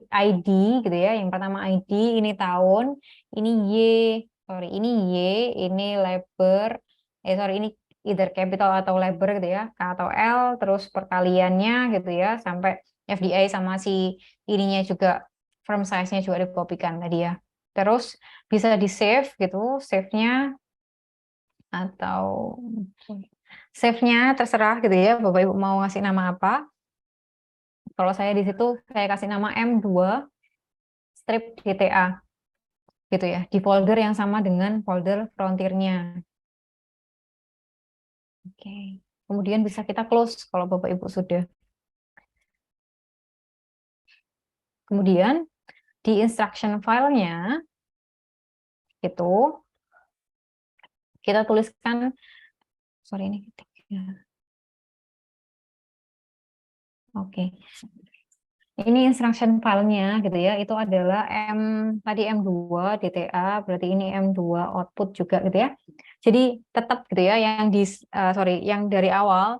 ID gitu ya. Yang pertama ID, ini tahun, ini ini labor, ini either capital atau labor gitu ya, K atau L, terus perkaliannya gitu ya, sampai FDI sama si ininya juga, firm size-nya juga dikopikan tadi ya. Terus bisa di save gitu, save-nya atau save-nya terserah gitu ya, Bapak Ibu mau ngasih nama apa. Kalau saya di situ saya kasih nama M2 strip GTA gitu ya, di folder yang sama dengan folder frontier-nya. Oke. Kemudian bisa kita close kalau Bapak Ibu sudah. Kemudian di instruction file-nya itu kita tuliskan, sorry ini ketiknya. Oke. Ini instruction file-nya gitu ya, itu adalah tadi M2 DTA, berarti ini M2 output juga gitu ya. Jadi tetap gitu ya, yang dari awal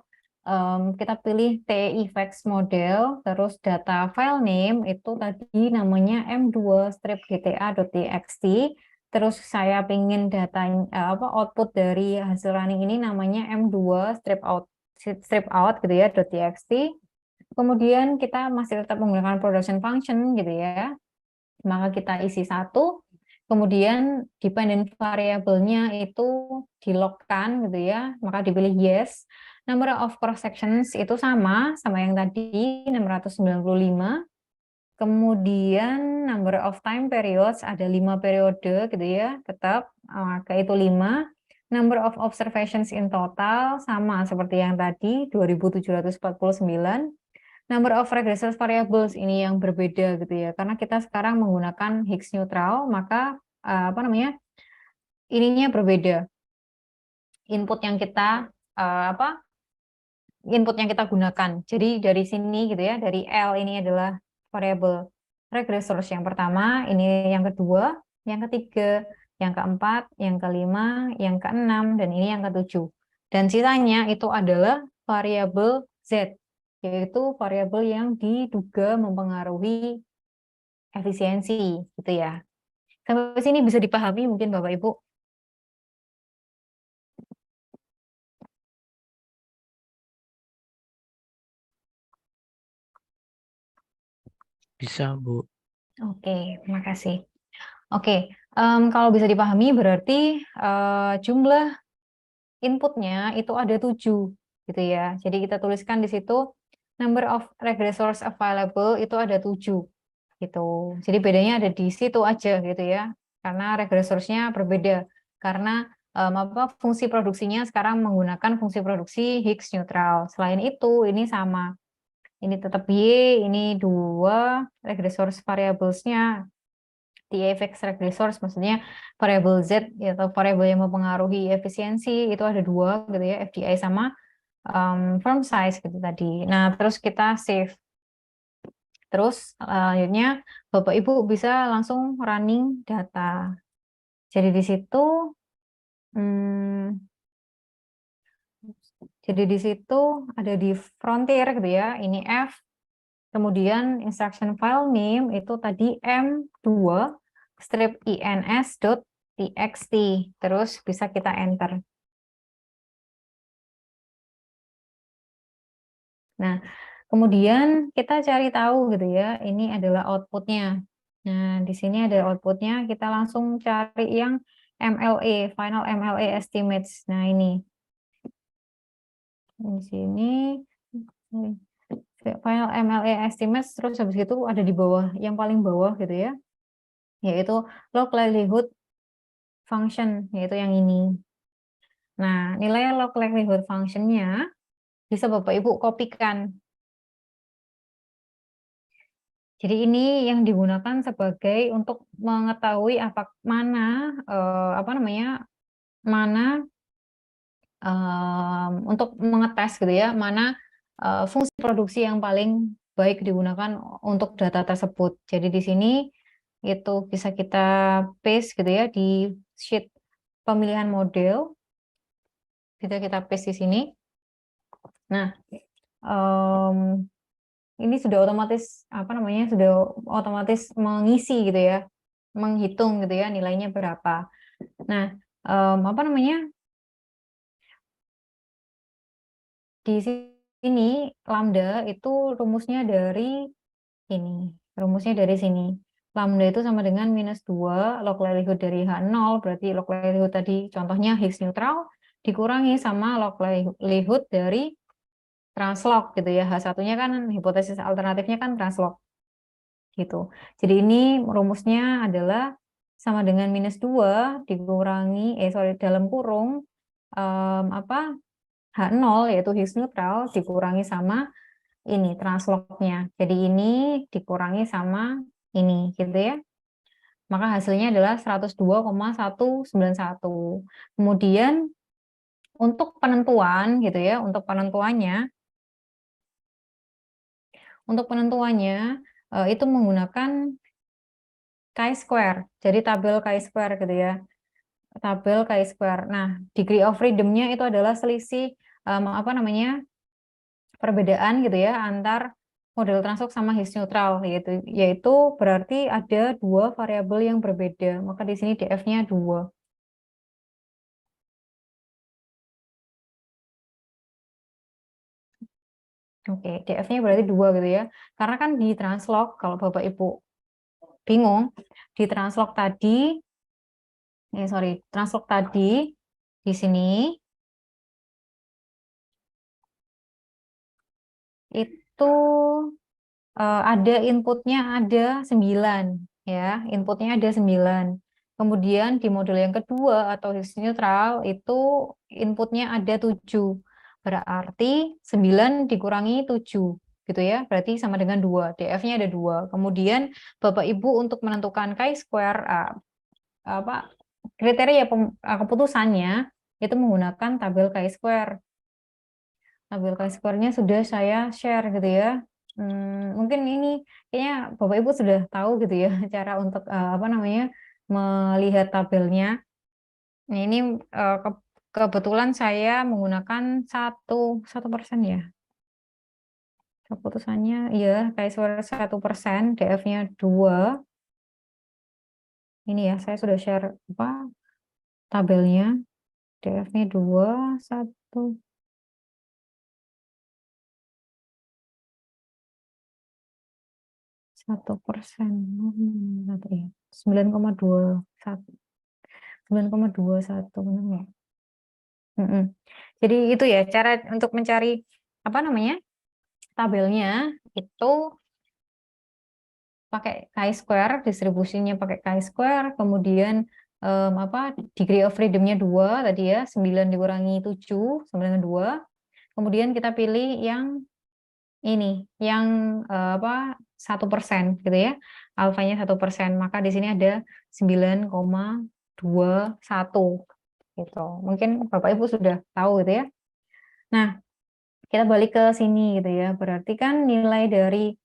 kita pilih TIFAX model, terus data file name itu tadi namanya M2 strip DTA.txt, terus saya pingin output dari hasil running ini namanya M2 strip out gitu ya .txt. Kemudian kita masih tetap menggunakan production function gitu ya. Maka kita isi satu. Kemudian dependent variable-nya itu di-lock-kan gitu ya. Maka dipilih yes. Number of cross sections itu sama yang tadi 695. Kemudian number of time periods ada 5 periode gitu ya. Tetap maka itu 5. Number of observations in total sama seperti yang tadi 2749. Number of regressive variables ini yang berbeda gitu ya, karena kita sekarang menggunakan Higgs neutral, maka ininya berbeda. Input yang kita gunakan. Jadi dari sini gitu ya, dari L ini adalah variabel regressors yang pertama, ini yang kedua, yang ketiga, yang keempat, yang kelima, yang keenam, dan ini yang ketujuh. Dan sisanya itu adalah variabel Z, yaitu variabel yang diduga mempengaruhi efisiensi gitu ya. Sampai sini bisa dipahami mungkin Bapak Ibu? Bisa, Bu. Oke, terima kasih. Oke, kalau bisa dipahami berarti jumlah inputnya itu ada 7 gitu ya. Jadi kita tuliskan di situ number of regressors available itu ada 7 gitu. Jadi bedanya ada di situ aja gitu ya. Karena regressorsnya berbeda. Karena fungsi produksinya sekarang menggunakan fungsi produksi Higgs neutral. Selain itu ini sama. Ini tetap Y, ini 2 regressors variablesnya TFX regressors, maksudnya variabel Z atau variabel yang mempengaruhi efisiensi itu ada 2 gitu ya, FDI sama firm size gitu tadi. Nah, terus kita save. Terus selanjutnya Bapak Ibu bisa langsung running data. Jadi di situ hmm, ada di frontier gitu ya. Ini F. Kemudian instruction file name itu tadi M2 strip ins.txt. Terus bisa kita enter. Nah, kemudian kita cari tahu gitu ya, ini adalah outputnya. Nah, di sini ada outputnya, kita langsung cari yang MLE, Final MLE Estimates. Nah, ini. Di sini, Final MLE Estimates, terus habis itu ada di bawah, yang paling bawah gitu ya, yaitu log likelihood function, yaitu yang ini. Nah, nilai log likelihood function-nya bisa Bapak Ibu kopikan. Jadi ini yang digunakan sebagai untuk mengetahui mana untuk mengetes gitu ya, mana fungsi produksi yang paling baik digunakan untuk data tersebut. Jadi di sini itu bisa kita paste gitu ya di sheet pemilihan model, bisa kita paste di sini. Nah, ini sudah otomatis apa namanya sudah otomatis mengisi gitu ya, menghitung gitu ya nilainya berapa. Nah, apa namanya di sini lambda itu rumusnya dari ini, rumusnya dari sini. Lambda itu sama dengan -2 log likelihood dari H0, berarti log likelihood tadi contohnya Higgs neutral, dikurangi sama log likelihood dari translog gitu ya. H1-nya kan hipotesis alternatifnya kan translog gitu. Jadi ini rumusnya adalah sama dengan -2 dikurangi, dalam kurung apa H0 yaitu Higgs neutral dikurangi sama ini translognya. Jadi ini dikurangi sama ini gitu ya. Maka hasilnya adalah 102,191. Kemudian untuk penentuan gitu ya, untuk penentuannya itu menggunakan chi-square. Jadi tabel chi-square gitu ya. Tabel chi-square. Nah, degree of freedom-nya itu adalah selisih apa namanya? Perbedaan gitu ya antar model translok sama Higgs neutral yaitu berarti ada dua variabel yang berbeda. Maka di sini df-nya 2. Oke, df-nya berarti 2 gitu ya. Karena kan di translok kalau Bapak Ibu bingung, di translok tadi translok tadi di sini itu ada inputnya ada 9 ya, inputnya ada 9. Kemudian di model yang kedua atau Higgs neutral itu inputnya ada 7. Berarti 9 dikurangi 7 gitu ya. Berarti sama dengan 2. DF-nya ada 2. Kemudian Bapak Ibu untuk menentukan chi-square apa kriteria keputusannya itu menggunakan tabel chi-square. Tabel chi-square-nya sudah saya share gitu ya. Mungkin ini kayaknya Bapak Ibu sudah tahu gitu ya cara untuk apa namanya melihat tabelnya. Nah, ini kebetulan saya menggunakan 1% ya. Keputusannya ya chi-square 1%, DF-nya 2. Ini ya saya sudah share apa tabelnya. DF-nya 2, 1. 1%, 9,21, 9,21 benar nggak? Jadi itu ya cara untuk mencari apa namanya tabelnya itu pakai chi-square, distribusinya pakai chi-square, kemudian apa degree of freedom-nya 2 tadi ya, 9 dikurangi 7 sama dengan 2. Kemudian kita pilih yang ini, yang apa 1% gitu ya, alfanya 1%. Maka di sini ada 9,21 gitu. Mungkin Bapak Ibu sudah tahu gitu ya. Nah, kita balik ke sini gitu ya. Berarti kan nilai dari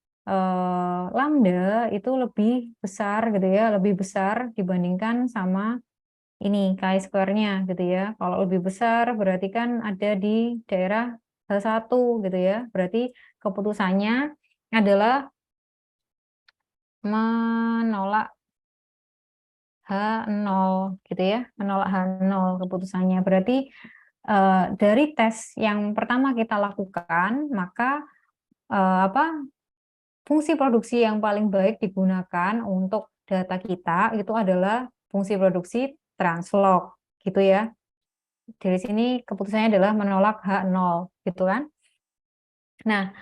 lambda itu lebih besar gitu ya, lebih besar dibandingkan sama ini chi-square-nya gitu ya. Kalau lebih besar berarti kan ada di daerah H1 gitu ya. Berarti keputusannya adalah menolak H0 gitu ya. Menolak H0 keputusannya. Berarti dari tes yang pertama kita lakukan, maka apa fungsi produksi yang paling baik digunakan untuk data kita itu adalah fungsi produksi translog gitu ya. Dari sini keputusannya adalah menolak H0 gitu kan. Nah,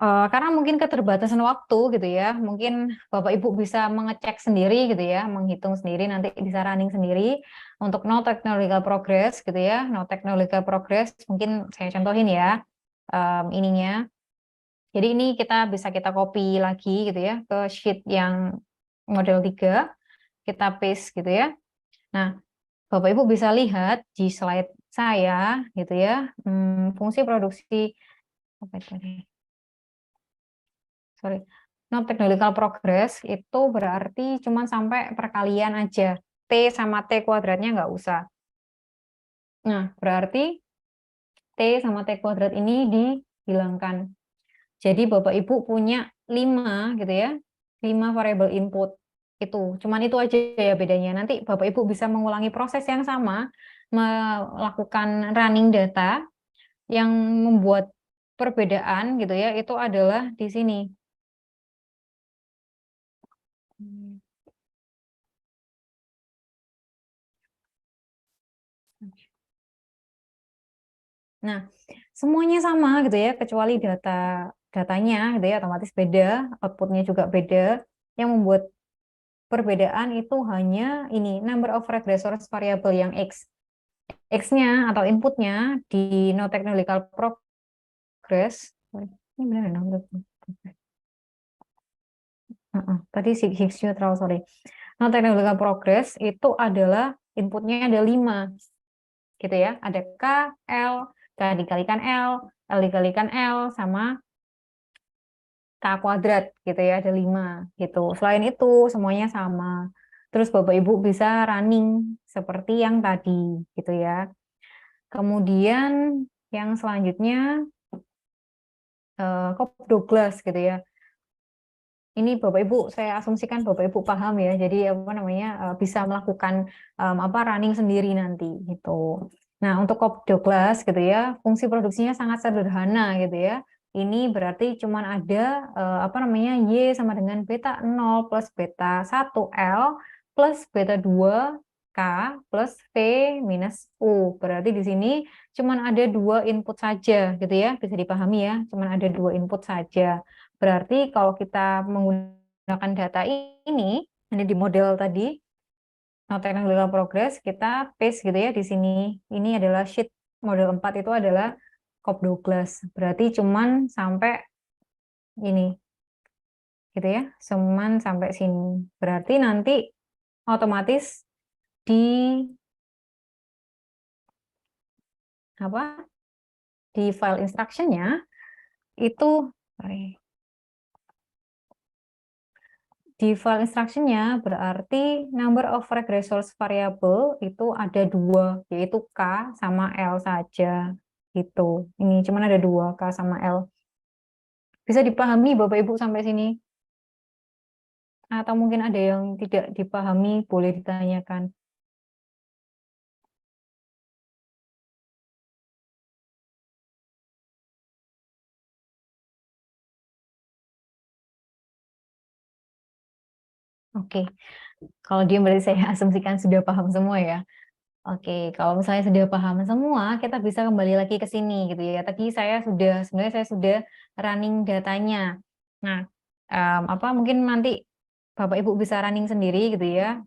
karena mungkin keterbatasan waktu gitu ya, mungkin Bapak Ibu bisa mengecek sendiri gitu ya, menghitung sendiri, nanti bisa running sendiri untuk no technological progress gitu ya, no technological progress mungkin saya contohin ya ininya. Jadi ini bisa kita copy lagi gitu ya ke sheet yang model 3, kita paste gitu ya. Nah, Bapak Ibu bisa lihat di slide saya gitu ya, fungsi produksi apa itu nih? Sorry, no technological progress itu berarti cuma sampai perkalian aja. T sama T kuadratnya nggak usah. Nah, berarti T sama T kuadrat ini dihilangkan. Jadi Bapak Ibu punya 5 gitu ya, 5 variabel input itu. Cuman itu aja ya bedanya. Nanti Bapak Ibu bisa mengulangi proses yang sama, melakukan running data yang membuat perbedaan gitu ya, itu adalah di sini. Nah, semuanya sama gitu ya, kecuali datanya gitu ya, otomatis beda, outputnya juga beda. Yang membuat perbedaan itu hanya ini, number of regressors variable yang X. X-nya atau inputnya di no technological progress. Ini benar ya, no tadi Higgs neutral, sorry. No technological progress itu adalah inputnya ada 5 gitu ya. Ada K, L, K dikalikan L dikalikan L, sama K kuadrat gitu ya, ada 5 gitu. Selain itu semuanya sama. Terus Bapak Ibu bisa running seperti yang tadi gitu ya. Kemudian yang selanjutnya Cobb Douglas gitu ya. Ini Bapak Ibu, saya asumsikan Bapak Ibu paham ya. Jadi apa namanya bisa melakukan apa running sendiri nanti gitu. Nah, untuk Cobb Douglas gitu ya, fungsi produksinya sangat sederhana gitu ya. Ini berarti cuman ada apa namanya Y sama dengan beta 0 plus beta 1 L plus beta 2 K plus V minus U. Berarti di sini cuman ada 2 input saja gitu ya. Bisa dipahami ya, cuman ada 2 input saja. Berarti kalau kita menggunakan data ini di model tadi, technological progress, kita paste gitu ya di sini. Ini adalah sheet model 4 itu adalah Cobb Douglas. Berarti cuman sampai ini gitu ya, cuman sampai sini. Berarti nanti otomatis di apa? Di file instruction-nya itu sorry, di file instruction-nya berarti number of regressors variable itu ada 2, yaitu K sama L saja. Gitu. Ini cuman ada 2, K sama L. Bisa dipahami Bapak Ibu sampai sini? Atau mungkin ada yang tidak dipahami, boleh ditanyakan. Oke, kalau dia berarti saya asumsikan sudah paham semua ya. Oke, kalau misalnya sudah paham semua, kita bisa kembali lagi ke sini gitu ya. Tadi sebenarnya saya sudah running datanya. Nah, apa mungkin nanti Bapak Ibu bisa running sendiri gitu ya.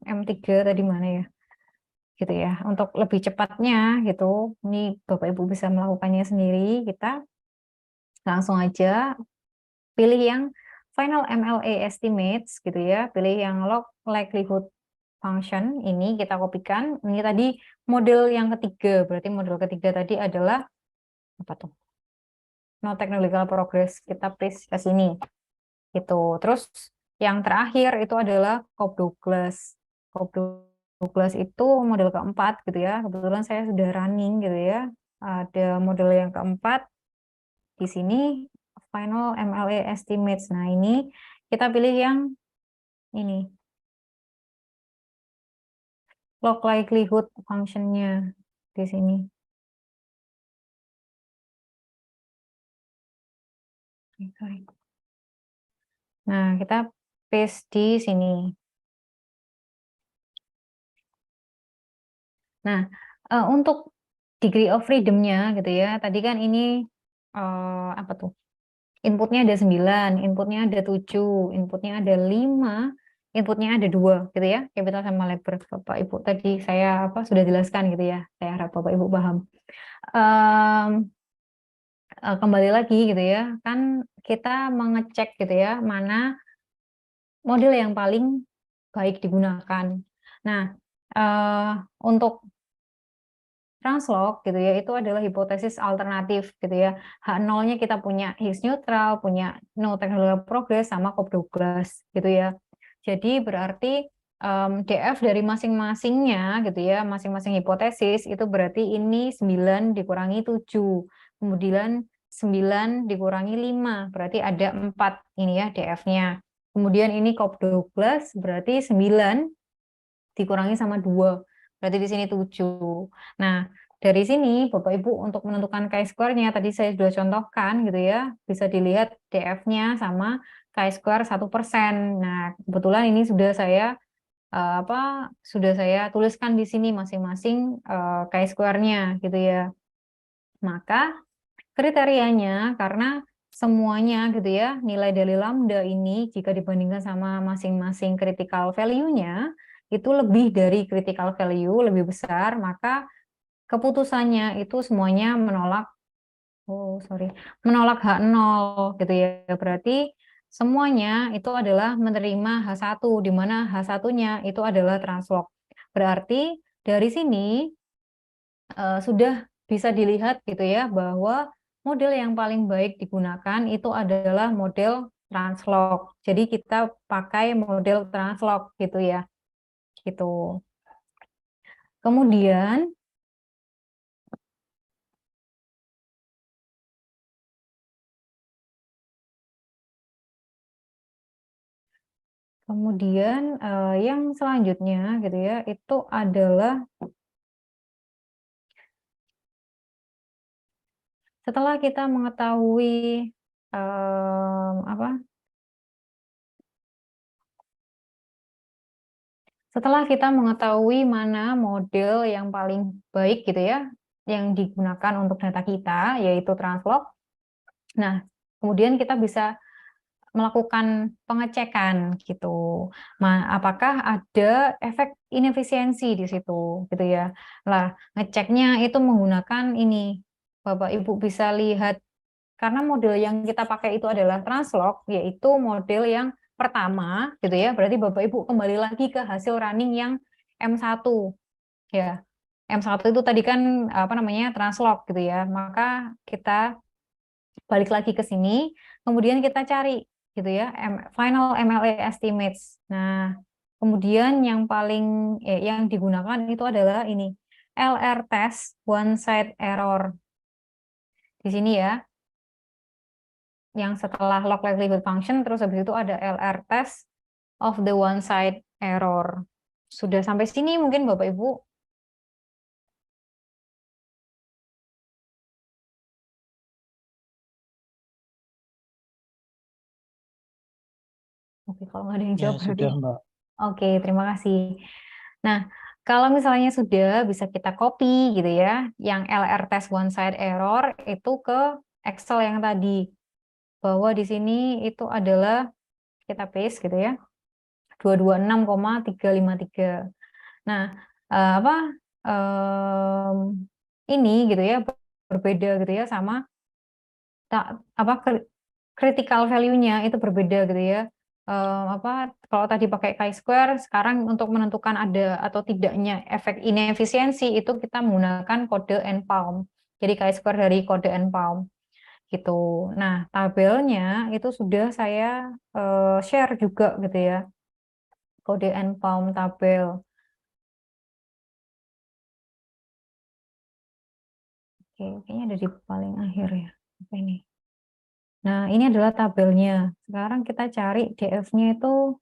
M3 tadi mana ya? Gitu ya. Untuk lebih cepatnya gitu, ini Bapak Ibu bisa melakukannya sendiri. Kita langsung aja pilih yang final MLA estimates gitu ya. Pilih yang log likelihood function ini kita kopikan. Ini tadi model yang ketiga. Berarti model ketiga tadi adalah apa tuh? No technological progress. Kita paste ke sini. Gitu. Terus yang terakhir itu adalah Cobb Douglas. Cobb Douglas itu model keempat gitu ya. Kebetulan saya sudah running gitu ya. Ada model yang keempat di sini final MLA estimates. Nah, ini kita pilih yang ini. Log likelihood function-nya di sini. Nah, kita paste di sini. Nah, untuk degree of freedom-nya gitu ya. Tadi kan ini apa tuh? Inputnya ada 9, inputnya ada 7, inputnya ada 5, inputnya ada 2 gitu ya. Capital sama labor Bapak Ibu. Tadi saya apa sudah jelaskan gitu ya. Saya harap Bapak Ibu paham. Kembali lagi gitu ya. Kan kita mengecek gitu ya, mana model yang paling baik digunakan. Nah, untuk translog gitu ya, itu adalah hipotesis alternatif gitu ya. H0-nya kita punya Higgs neutral, punya no technological progress, sama Cobb Douglas gitu ya. Jadi berarti DF dari masing-masingnya gitu ya, masing-masing hipotesis itu berarti ini 9 dikurangi 7. Kemudian 9 dikurangi 5, berarti ada 4 ini ya DF-nya. Kemudian ini Cobb Douglas berarti 9 dikurangi sama 2, berarti di sini 7. Nah, dari sini Bapak Ibu untuk menentukan chi-square-nya tadi saya sudah contohkan gitu ya, bisa dilihat DF-nya sama chi-square 1%. Nah, kebetulan ini sudah saya tuliskan di sini masing-masing chi-square-nya gitu ya. Maka kriterianya karena semuanya gitu ya, nilai dari lambda ini jika dibandingkan sama masing-masing critical value-nya itu lebih dari critical value, lebih besar, maka keputusannya itu semuanya menolak H0 gitu ya. Berarti semuanya itu adalah menerima H1, di mana H1-nya itu adalah translog. Berarti dari sini sudah bisa dilihat gitu ya bahwa model yang paling baik digunakan itu adalah model translog. Jadi kita pakai model translog gitu ya. Gitu. Kemudian yang selanjutnya gitu ya, itu adalah setelah kita mengetahui apa? Setelah kita mengetahui mana model yang paling baik gitu ya, yang digunakan untuk data kita, yaitu translog. Nah, kemudian kita bisa melakukan pengecekan gitu. Apakah ada efek inefisiensi di situ gitu ya. Lah, ngeceknya itu menggunakan ini. Bapak Ibu bisa lihat karena model yang kita pakai itu adalah translog, yaitu model yang pertama gitu ya. Berarti Bapak Ibu kembali lagi ke hasil running yang M1 ya. M1 itu tadi kan apa namanya translog gitu ya. Maka kita balik lagi ke sini, kemudian kita cari gitu ya, final MLA estimates. Nah, kemudian yang digunakan itu adalah ini LR test one side error. Di sini ya, yang setelah log likelihood function terus habis itu ada LR test of the one side error. Sudah sampai sini mungkin Bapak Ibu? Oke, kalau nggak ada yang Ya, jawab berarti. sudah, Mbak. Oke, terima kasih. Nah, kalau misalnya sudah bisa kita copy gitu ya, yang LR test one side error itu ke Excel yang tadi. Bahwa di sini itu adalah kita paste gitu ya. 226,353. Nah, apa ini gitu ya berbeda gitu ya sama apa critical value-nya itu berbeda gitu ya. Kalau tadi pakai chi-square, sekarang untuk menentukan ada atau tidaknya efek inefisiensi itu kita menggunakan kode NPalm. Jadi chi-square dari kode NPalm gitu. Nah, tabelnya itu sudah saya share juga gitu ya. Kode NPalm tabel. Oke, kayaknya ada di paling akhir ya. Apa ini? Nah, ini adalah tabelnya. Sekarang kita cari DF-nya itu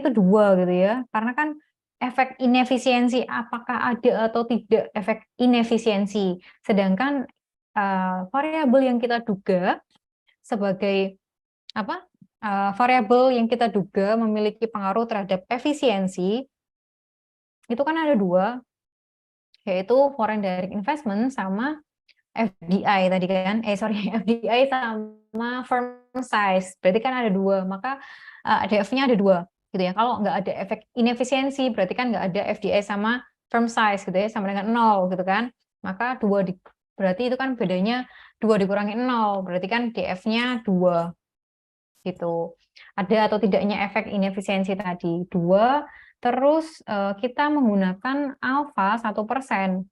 2 gitu ya. Karena kan efek inefisiensi, apakah ada atau tidak efek inefisiensi. Sedangkan variabel yang kita duga sebagai variabel yang kita duga memiliki pengaruh terhadap efisiensi, itu kan ada 2, yaitu foreign direct investment sama FDI tadi kan, FDI sama firm size, berarti kan ada 2, maka DF-nya ada 2, gitu ya. Kalau nggak ada efek inefisiensi, berarti kan nggak ada FDI sama firm size, gitu ya, sama dengan 0, gitu kan. Maka berarti itu kan bedanya 2 dikurangi 0, berarti kan DF-nya 2, gitu. Ada atau tidaknya efek inefisiensi tadi, 2, terus kita menggunakan alfa 1%.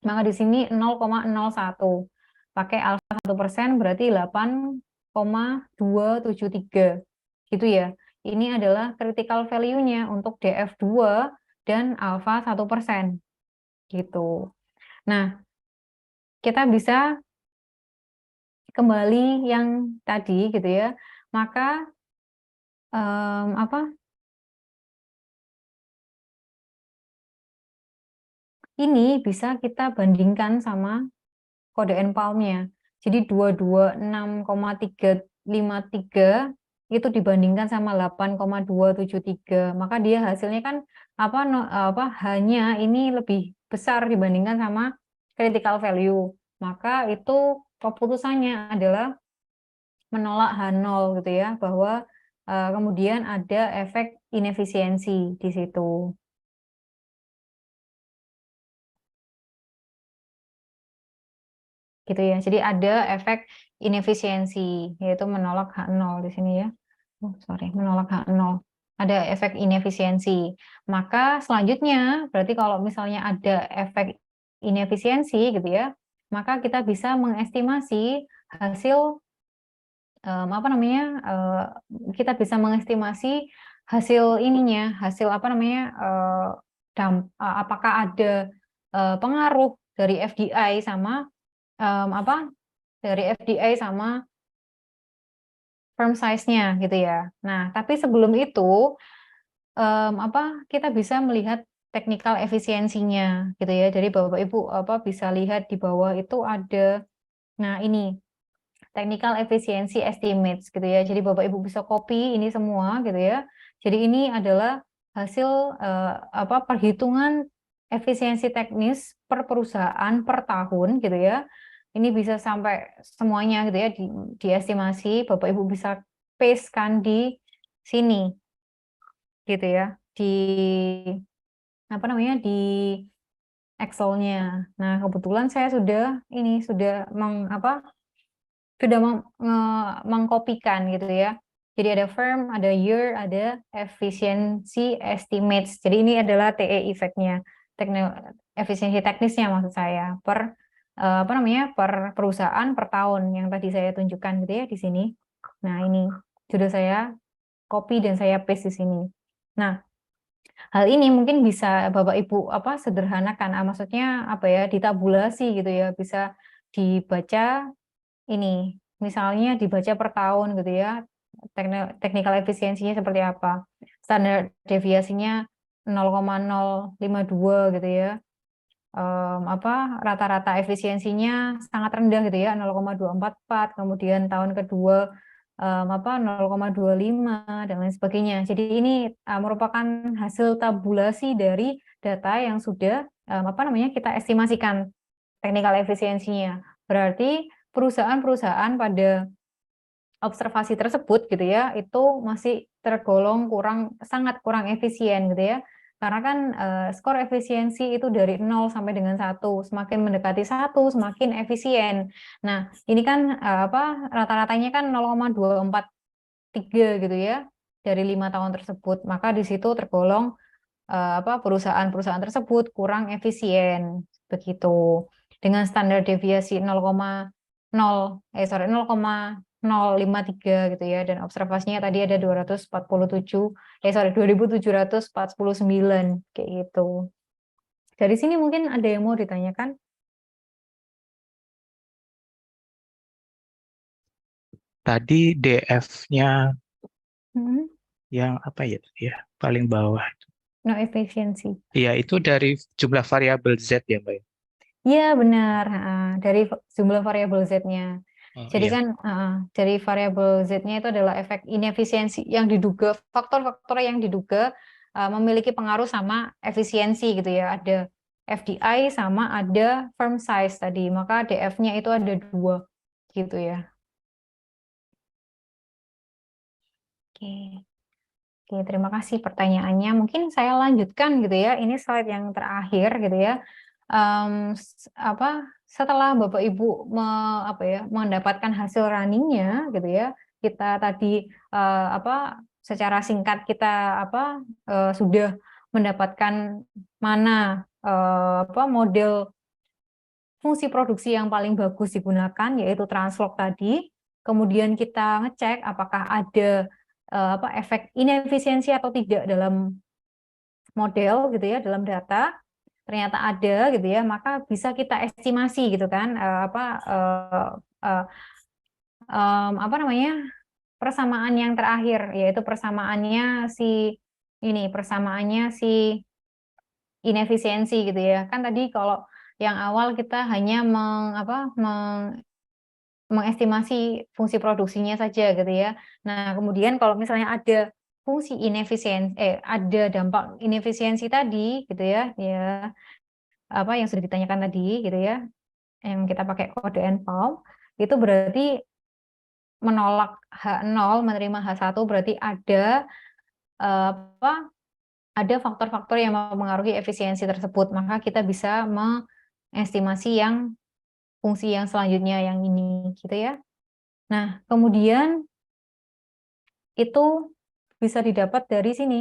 Maka di sini 0,01. Pakai alfa 1% berarti 8,273. Gitu ya. Ini adalah critical value-nya untuk DF2 dan alfa 1%. Gitu. Nah, kita bisa kembali yang tadi gitu ya, maka apa ini bisa kita bandingkan sama kode NPALM-nya. Jadi 226,353 itu dibandingkan sama 8,273. Maka dia hasilnya kan hanya ini lebih besar dibandingkan sama critical value. Maka itu keputusannya adalah menolak H0 gitu ya, bahwa kemudian ada efek inefisiensi di situ. Gitu ya. Jadi ada efek inefisiensi, yaitu menolak H0 di sini ya. Oh, sorry, menolak H0. Ada efek inefisiensi. Maka selanjutnya, berarti kalau misalnya ada efek inefisiensi gitu ya, maka kita bisa mengestimasi hasil apa namanya? Kita bisa mengestimasi hasil ininya, hasil apa namanya? Apakah ada pengaruh dari FDI sama dari FDI sama firm size-nya gitu ya. Nah, tapi sebelum itu kita bisa melihat technical efisiensinya gitu ya. Jadi Bapak Ibu bisa lihat di bawah itu ada, nah ini technical efficiency estimates gitu ya. Jadi Bapak Ibu bisa copy ini semua gitu ya. Jadi ini adalah hasil perhitungan efisiensi teknis per perusahaan per tahun gitu ya. Ini bisa sampai semuanya gitu ya diestimasi. Bapak Ibu bisa paste kan di sini gitu ya. Di apa namanya? Di Excel-nya. Nah, kebetulan saya sudah mengkopikan gitu ya. Jadi ada firm, ada year, ada efficiency estimates. Jadi ini adalah TE effect-nya, efisiensi teknisnya maksud saya per perusahaan per tahun yang tadi saya tunjukkan gitu ya di sini. Nah, ini sudah saya copy dan saya paste di sini. Nah, hal ini mungkin bisa Bapak Ibu sederhanakan, maksudnya ditabulasi gitu ya, bisa dibaca ini, misalnya dibaca per tahun gitu ya, technical efisiensinya seperti apa, standar deviasinya 0,052 gitu ya, rata-rata efisiensinya sangat rendah gitu ya, 0,244, kemudian tahun kedua 0,25 dan lain sebagainya. Jadi ini merupakan hasil tabulasi dari data yang sudah kita estimasikan technical efisiensinya. Berarti perusahaan-perusahaan pada observasi tersebut gitu ya, itu masih tergolong sangat kurang efisien gitu ya. Karena kan skor efisiensi itu dari 0 sampai dengan 1, semakin mendekati 1 semakin efisien. Nah, ini kan rata-ratanya kan 0,243 gitu ya dari 5 tahun tersebut. Maka di situ tergolong perusahaan-perusahaan tersebut kurang efisien begitu. Dengan standar deviasi 0,053 gitu ya, dan observasinya tadi ada 2749 kayak gitu. Dari sini mungkin ada yang mau ditanyakan? Tadi DF-nya Hmm, yang apa ya? Ya, paling bawah. no efficiency. Iya, itu dari jumlah variabel Z ya, Mbak. Iya benar, dari jumlah variabel Z-nya. Oh Jadi iya. kan dari variabel Z-nya itu adalah efek inefisiensi yang diduga, faktor-faktor yang diduga memiliki pengaruh sama efisiensi gitu ya. Ada FDI sama ada firm size tadi. Maka DF-nya itu ada 2 gitu ya. Oke. Oke, terima kasih pertanyaannya. Mungkin saya lanjutkan gitu ya. Ini slide yang terakhir gitu ya. Setelah Bapak Ibu mendapatkan hasil runningnya gitu ya, kita tadi secara singkat kita sudah mendapatkan mana model fungsi produksi yang paling bagus digunakan, yaitu translog tadi. Kemudian kita ngecek apakah ada efek inefisiensi atau tidak dalam model gitu ya, dalam data. Ternyata ada gitu ya, maka bisa kita estimasi gitu kan, apa namanya, persamaan yang terakhir, yaitu persamaannya si inefisiensi gitu ya. Kan tadi kalau yang awal kita hanya mengestimasi fungsi produksinya saja gitu ya. Nah, kemudian kalau misalnya ada fungsi ada dampak inefisiensi tadi gitu ya, apa yang sudah ditanyakan tadi gitu ya, yang kita pakai kode NPAW, itu berarti menolak H0 menerima H1 berarti apa ada faktor-faktor yang mempengaruhi efisiensi tersebut. Maka kita bisa mengestimasi fungsi yang selanjutnya yang ini gitu ya. Nah, kemudian itu bisa didapat dari sini.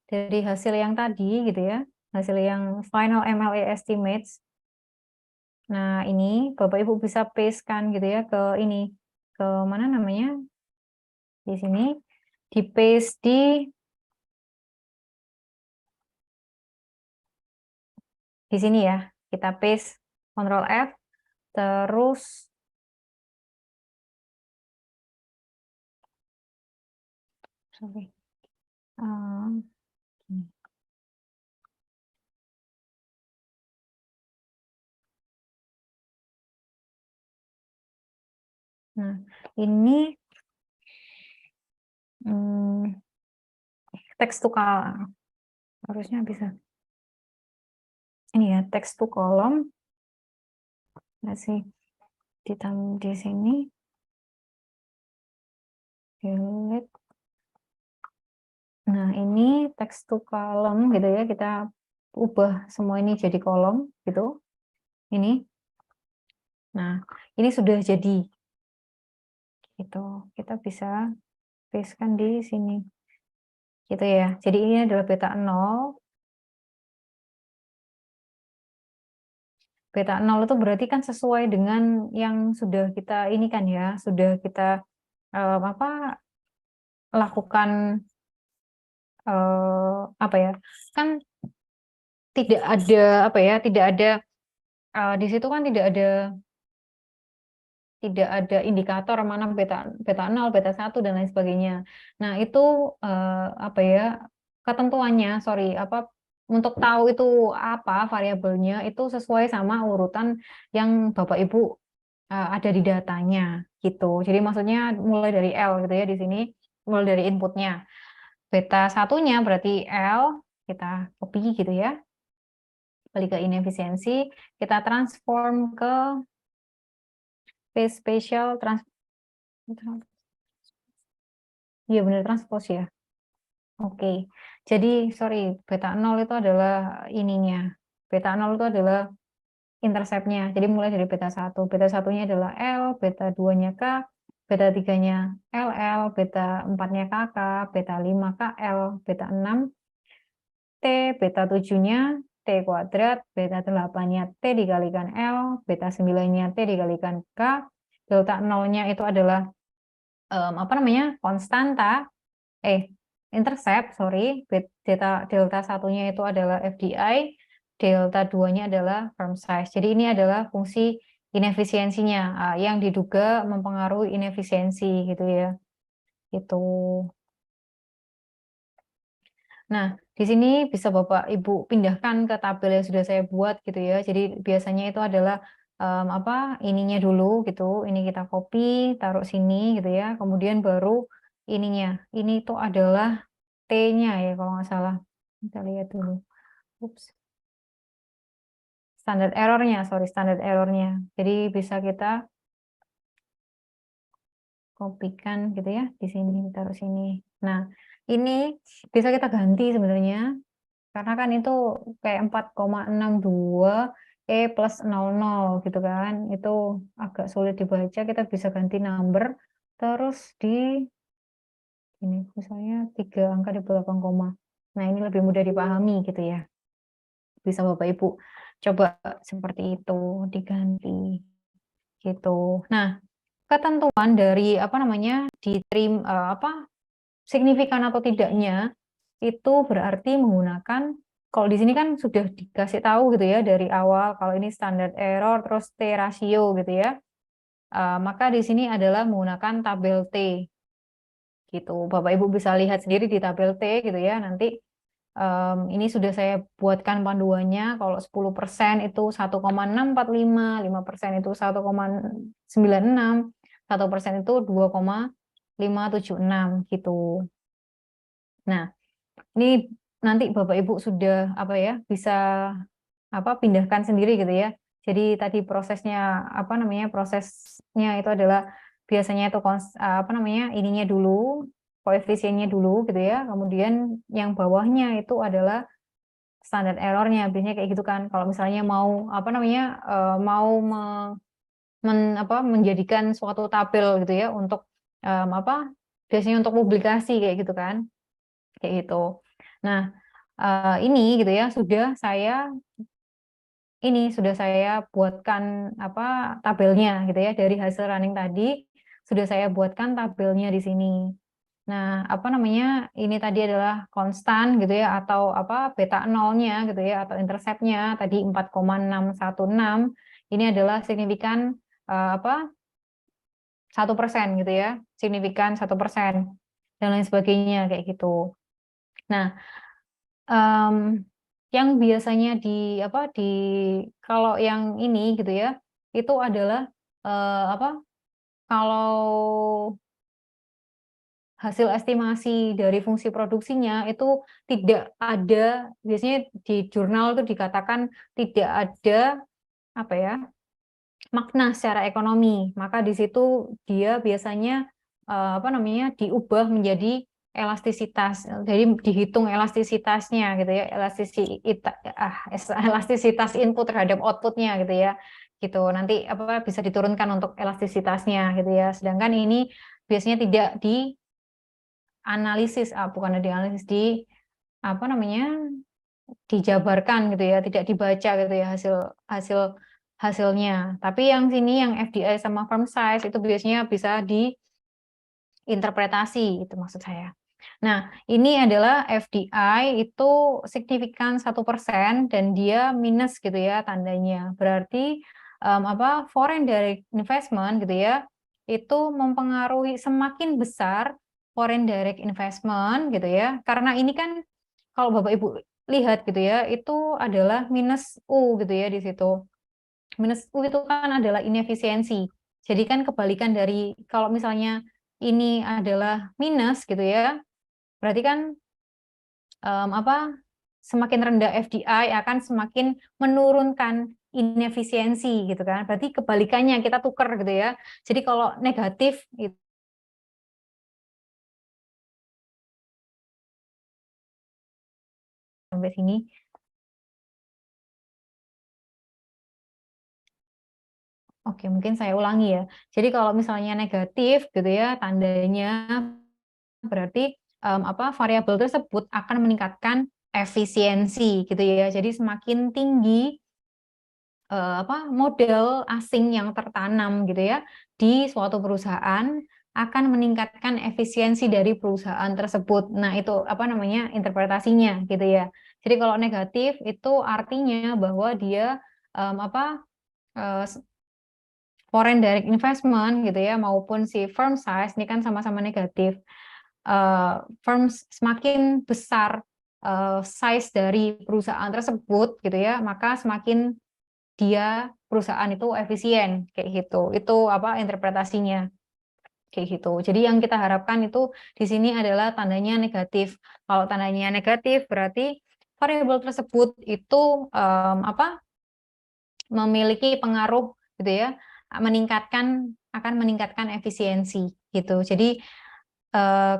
Dari hasil yang tadi gitu ya. Hasil yang final MLA estimates. Nah, ini Bapak Ibu bisa paste-kan gitu ya ke ini. Ke mana namanya? Di sini. Di paste di sini ya. Kita paste Ctrl F. Terus sorry. Nah, ini teks to column. Harusnya bisa. Ini ya, teks to column. Masih ditambah di sini. Delete. Nah, ini teks to column gitu ya. Kita ubah semua ini jadi kolom gitu. Ini. Nah, ini sudah jadi. Gitu. Kita bisa paste-kan di sini. Gitu ya. Jadi ini adalah beta 0. Beta 0 itu berarti kan sesuai dengan yang sudah kita ini kan ya. Sudah kita lakukan apa ya? Kan tidak ada apa ya? Tidak ada di situ kan tidak ada indikator mana beta 0, beta 1 dan lain sebagainya. Nah, itu apa ya? Ketentuannya, untuk tahu itu apa variabelnya itu sesuai sama urutan yang Bapak Ibu ada di datanya gitu. Jadi maksudnya mulai dari L gitu ya di sini, mulai dari inputnya. Beta satunya berarti L, kita copy gitu ya. Balik ke inefisiensi, kita transform ke spatial iya benar transpose ya. Oke. Jadi sorry, beta 0 itu adalah ininya. Beta 0 itu adalah interceptnya. Jadi mulai dari beta 1. Beta 1-nya adalah L, beta 2-nya K, beta 3-nya LL, beta 4-nya KK, beta 5 KL, beta 6 T, beta 7-nya T kuadrat, beta 8-nya T dikalikan L, beta 9-nya T dikalikan K, delta 0-nya itu adalah konstanta, intercept, sorry, delta 1-nya itu adalah FDI, delta 2-nya adalah firm size. Jadi ini adalah fungsi inefisiensinya yang diduga mempengaruhi inefisiensi gitu ya. Itu. Nah, di sini bisa Bapak Ibu pindahkan ke tabel yang sudah saya buat gitu ya. Jadi biasanya itu adalah ininya dulu gitu. Ini kita copy, taruh sini gitu ya. Kemudian baru ininya. Ini itu adalah T-nya ya kalau nggak salah. Kita lihat dulu. Ups. Standar errornya. Jadi bisa kita kopikan gitu ya. Di sini, taruh sini. Nah, ini bisa kita ganti sebenarnya. Karena kan itu kayak 4,62 plus 00 gitu kan. Itu agak sulit dibaca. Kita bisa ganti number. Terus ini misalnya 3 angka di belakang koma. Nah, ini lebih mudah dipahami gitu ya. Bisa Bapak Ibu coba seperti itu diganti gitu. Nah, ketentuan dari signifikan atau tidaknya itu berarti menggunakan Kalau di sini kan sudah dikasih tahu gitu ya dari awal kalau ini standar error terus T rasio gitu ya. Maka di sini adalah menggunakan tabel T gitu. Bapak Ibu bisa lihat sendiri di tabel T gitu ya. Nanti ini sudah saya buatkan panduannya. Kalau 10% itu 1,645, 5% itu 1,96, 1% itu 2,576 gitu. Nah, ini nanti Bapak Ibu sudah apa ya bisa pindahkan sendiri gitu ya. Jadi tadi prosesnya prosesnya itu adalah biasanya itu ininya dulu, koefisiennya dulu gitu ya. Kemudian yang bawahnya itu adalah standar errornya. Biasanya kayak gitu kan. Kalau misalnya mau mau menjadikan suatu tabel gitu ya untuk biasanya untuk publikasi kayak gitu kan. Kayak gitu. Nah, ini gitu ya sudah saya buatkan tabelnya gitu ya dari hasil running tadi sudah saya buatkan tabelnya di sini. Nah, ini tadi adalah konstan gitu ya atau beta nolnya gitu ya atau interceptnya tadi 4,616 ini adalah signifikan 1% gitu ya, signifikan 1% dan lain sebagainya kayak gitu. Nah, yang biasanya kalau yang ini gitu ya itu adalah kalau hasil estimasi dari fungsi produksinya itu tidak ada, biasanya di jurnal itu dikatakan tidak ada makna secara ekonomi, maka di situ dia biasanya diubah menjadi elastisitas. Jadi dihitung elastisitasnya gitu ya, elastisitas input terhadap outputnya gitu ya. Gitu. Nanti bisa diturunkan untuk elastisitasnya gitu ya. Sedangkan ini biasanya tidak dianalisis, bukan dianalisis dijabarkan gitu ya, tidak dibaca gitu ya hasil hasil hasilnya. Tapi yang sini yang FDI sama firm size itu biasanya bisa diinterpretasi, itu maksud saya. Nah, ini adalah FDI itu signifikan 1% dan dia minus gitu ya tandanya. Berarti foreign direct investment gitu ya, itu mempengaruhi semakin besar foreign direct investment gitu ya. Karena ini kan kalau Bapak Ibu lihat gitu ya, itu adalah minus U gitu ya di situ. Minus U itu kan adalah inefisiensi. Jadi kan kebalikan dari kalau misalnya ini adalah minus gitu ya, berarti kan semakin rendah FDI akan semakin menurunkan inefisiensi gitu kan. Berarti kebalikannya kita tukar gitu ya. Jadi kalau negatif itu sampai sini. Oke, mungkin saya ulangi ya. Jadi kalau misalnya negatif gitu ya, tandanya berarti variabel tersebut akan meningkatkan efisiensi gitu ya. Jadi semakin tinggi modal asing yang tertanam gitu ya di suatu perusahaan akan meningkatkan efisiensi dari perusahaan tersebut. Nah, itu interpretasinya gitu ya. Jadi kalau negatif itu artinya bahwa dia um, apa eh, foreign direct investment gitu ya maupun si firm size ini kan sama-sama negatif. Firm semakin besar size dari perusahaan tersebut gitu ya, maka semakin dia perusahaan itu efisien kayak gitu. Itu interpretasinya kayak gitu. Jadi yang kita harapkan itu di sini adalah tandanya negatif. Kalau tandanya negatif berarti variabel tersebut itu memiliki pengaruh gitu ya, akan meningkatkan efisiensi gitu. Jadi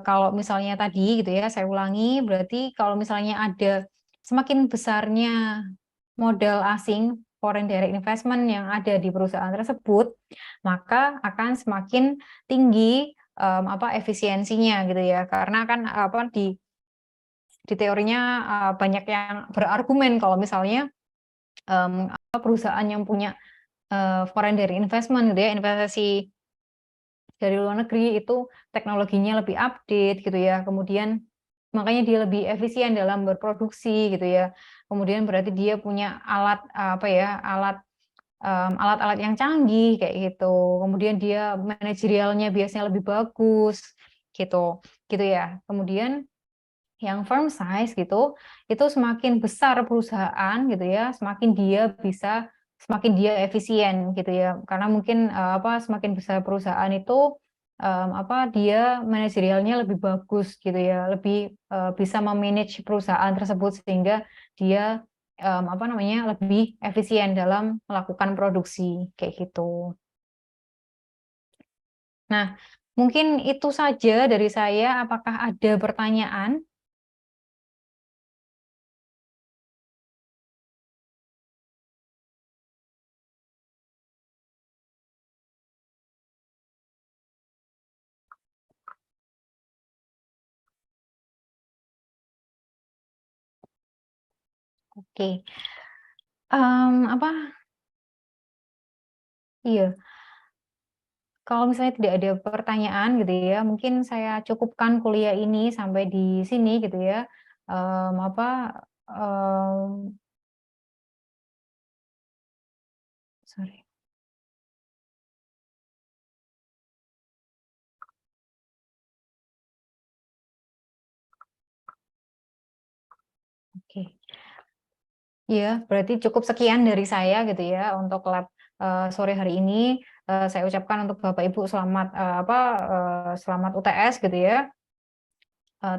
kalau misalnya tadi gitu ya, saya ulangi, berarti kalau misalnya ada semakin besarnya modal asing, foreign direct investment yang ada di perusahaan tersebut, maka akan semakin tinggi efisiensinya gitu ya. Karena kan di teorinya banyak yang berargumen kalau misalnya perusahaan yang punya foreign direct investment gitu ya, investasi dari luar negeri itu teknologinya lebih update gitu ya, kemudian makanya dia lebih efisien dalam berproduksi gitu ya. Kemudian berarti dia punya alat alat-alat yang canggih kayak gitu. Kemudian dia manajerialnya biasanya lebih bagus gitu. Gitu ya. Kemudian yang firm size gitu, itu semakin besar perusahaan gitu ya, semakin dia efisien gitu ya. Karena mungkin semakin besar perusahaan itu dia manajerialnya lebih bagus gitu ya, lebih bisa memanage perusahaan tersebut sehingga dia lebih efisien dalam melakukan produksi kayak gitu. Nah, mungkin itu saja dari saya. Apakah ada pertanyaan? Oke. Apa? Iya. Kalau misalnya tidak ada pertanyaan gitu ya, mungkin saya cukupkan kuliah ini sampai di sini gitu ya. Em, apa? em, Sorry. Oke. Iya, berarti cukup sekian dari saya gitu ya untuk lab sore hari ini. Saya ucapkan untuk Bapak Ibu selamat selamat UTS gitu ya.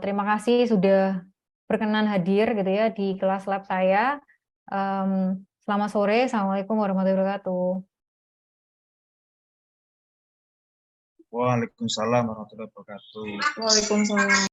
Terima kasih sudah berkenan hadir gitu ya di kelas lab saya. Selamat sore, Assalamualaikum warahmatullahi wabarakatuh. Waalaikumsalam warahmatullahi wabarakatuh. Waalaikumsalam.